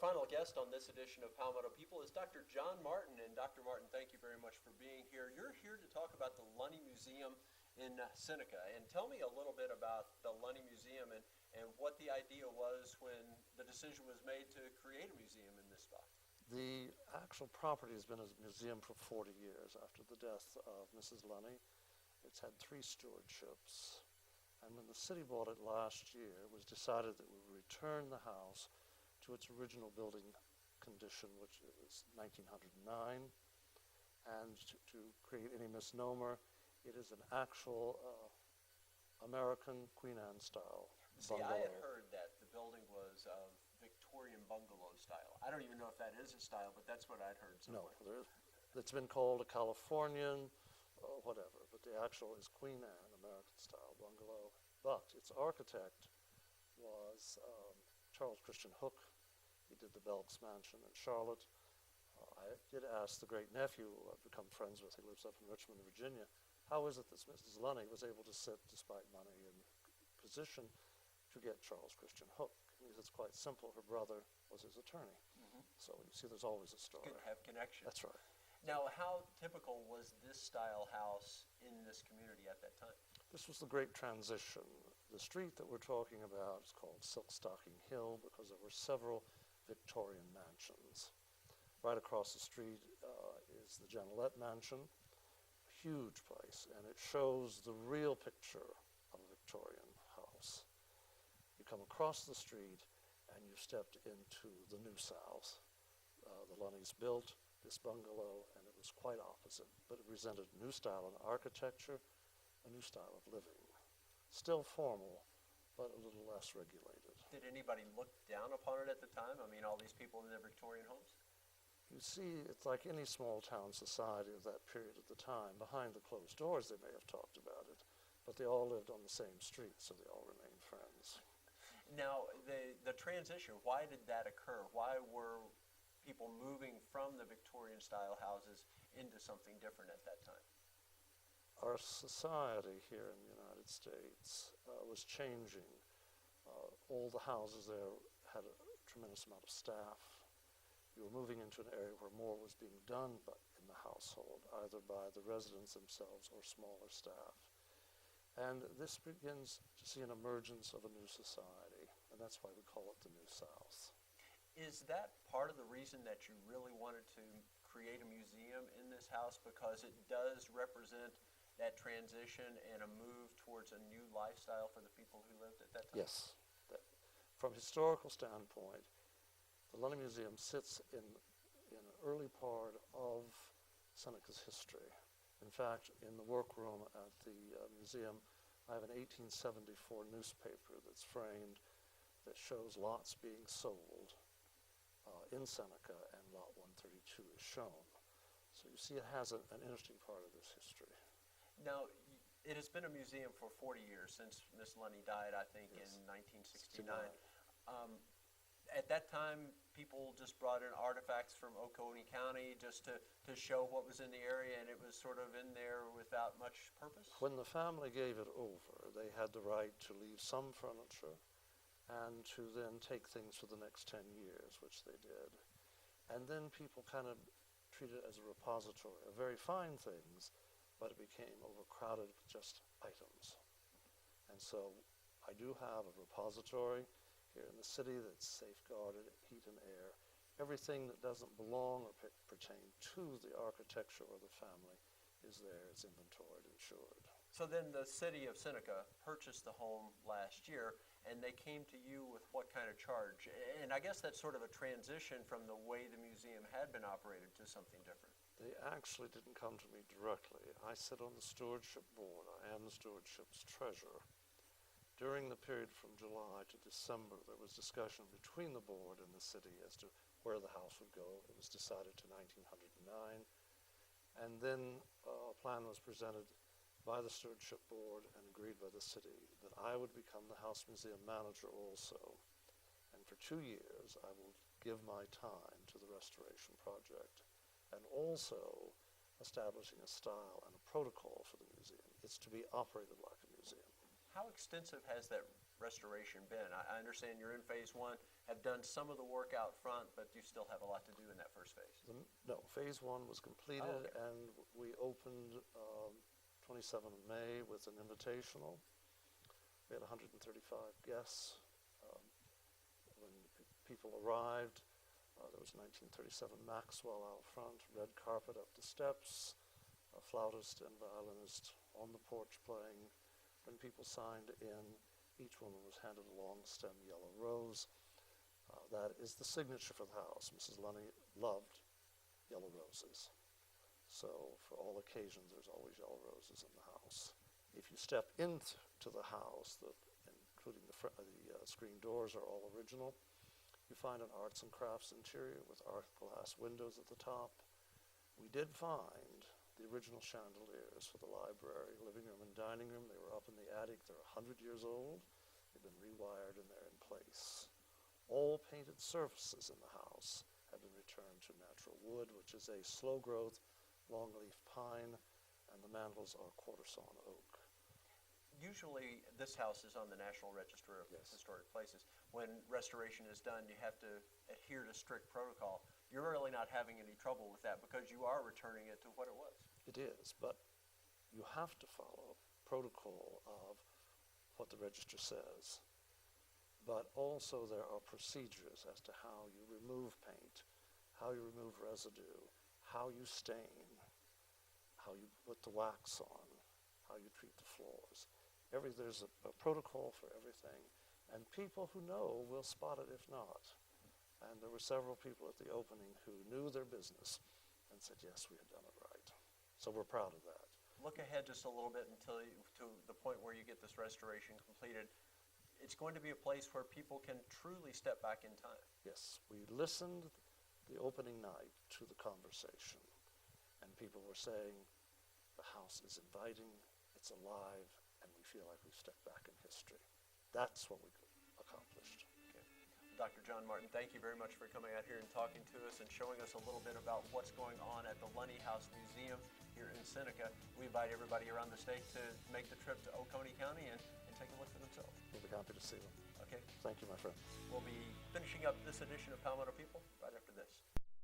final guest on this edition of Palmetto People is Dr. John Martin. And Dr. Martin, thank you very much for being here. You're here to talk about the Lunney Museum in Seneca. And tell me a little bit about the Lunney Museum and what the idea was when the decision was made to create a museum in this spot. The actual property has been a museum for 40 years after the death of Mrs. Lunney. It's had 3 stewardships. And when the city bought it last year, it was decided that we would return the house to its original building condition, which was 1909. And to create any misnomer, it is an actual American Queen Anne style bungalow. See, I had heard that the building was of Victorian bungalow style. I don't even know if that is a style, but that's what I'd heard somewhere. No, it's been called a Californian, whatever, but the actual is Queen Anne, American style bungalow. But its architect was Charles Christian Hook. He did the Belks Mansion in Charlotte. I did ask the great nephew, who I've become friends with, he lives up in Richmond, Virginia, how is it that Mrs. Lunney was able to sit, despite money and position, to get Charles Christian Hook? He says it's quite simple. Her brother was his attorney. Mm-hmm. So you see there's always a story. Good to have connection. That's right. Now, how typical was this style house in this community at that time? This was the great transition. The street that we're talking about is called Silkstocking Hill because there were several Victorian mansions. Right across the street is the Genelette Mansion, a huge place, and it shows the real picture of a Victorian house. You come across the street and you stepped into the New South. The Lunneys built this bungalow and it was quite opposite, but it presented a new style in architecture, a new style of living. Still formal, but a little less regulated. Did anybody look down upon it at the time? I mean, all these people in their Victorian homes? You see, it's like any small town society of that period at the time. Behind the closed doors, they may have talked about it, but they all lived on the same street, so they all remained friends. Now, the transition, why did that occur? Why were people moving from the Victorian-style houses into something different at that time? Our society here in the United States was changing. All the houses there had a tremendous amount of staff. You were moving into an area where more was being done in the household, either by the residents themselves or smaller staff. And this begins to see an emergence of a new society, and that's why we call it the New South. Is that part of the reason that you really wanted to create a museum in this house, because it does represent that transition and a move towards a new lifestyle for the people who lived at that time? Yes. From a historical standpoint, the Lunney Museum sits in an early part of Seneca's history. In fact, in the workroom at the museum, I have an 1874 newspaper that's framed that shows lots being sold in Seneca, and lot 132 is shown. So you see it has an interesting part of this history. Now, it has been a museum for 40 years since Miss Lunney died, I think, yes, in 1969. At that time, people just brought in artifacts from Oconee County just to show what was in the area, and it was sort of in there without much purpose? When the family gave it over, they had the right to leave some furniture and to then take things for the next 10 years, which they did. And then people kind of treated it as a repository of very fine things, but it became overcrowded with just items. And so I do have a repository here in the city that's safeguarded, heat and air. Everything that doesn't belong or pertain to the architecture or the family is there. It's inventoried, insured. So then the city of Seneca purchased the home last year, and they came to you with what kind of charge? And I guess that's sort of a transition from the way the museum had been operated to something different. They actually didn't come to me directly. I sit on the stewardship board. I am the stewardship's treasurer. During the period from July to December, there was discussion between the board and the city as to where the house would go. It was decided to 1909. And then a plan was presented by the stewardship board and agreed by the city that I would become the house museum manager also. And for 2 years, I will give my time to the restoration project, and also establishing a style and a protocol for the museum. It's to be operated like a museum. How extensive has that restoration been? I understand you're in phase 1. have done some of the work out front, but you still have a lot to do in that first phase. No, phase one was completed, Oh, okay. and we opened 27th of May with an invitational. We had 135 guests. When people arrived, there was 1937 Maxwell out front, red carpet up the steps, a flautist and violinist on the porch playing. When people signed in, each woman was handed a long stem yellow rose. That is the signature for the house. Mrs. Lunney loved yellow roses. So for all occasions, there's always yellow roses in the house. If you step into the house, including the screen doors are all original. You find an arts and crafts interior with art glass windows at the top. We did find the original chandeliers for the library, living room, and dining room. They were up in the attic. They're 100 years old. They've been rewired and they're in place. All painted surfaces in the house have been returned to natural wood, which is a slow growth longleaf pine, and the mantels are quarter sawn oak. Usually, this house is on the National Register of Yes. Historic Places. When restoration is done, you have to adhere to strict protocol. You're really not having any trouble with that because you are returning it to what it was. It is, but you have to follow protocol of what the register says. But also there are procedures as to how you remove paint, how you remove residue, how you stain, how you put the wax on, how you treat the floors. There's a protocol for everything, and people who know will spot it if not. And there were several people at the opening who knew their business and said, yes, we had done it right. So we're proud of that. Look ahead just a little bit to the point where you get this restoration completed. It's going to be a place where people can truly step back in time. Yes, we listened the opening night to the conversation, and people were saying, the house is inviting, it's alive, and we feel like we've stepped back in history. That's what we accomplished. Okay. Dr. John Martin, thank you very much for coming out here and talking to us and showing us a little bit about what's going on at the Lunney House Museum here in Seneca. We invite everybody around the state to make the trip to Oconee County and take a look for themselves. We'll be happy to see them. Okay. Thank you, my friend. We'll be finishing up this edition of Palmetto People right after this.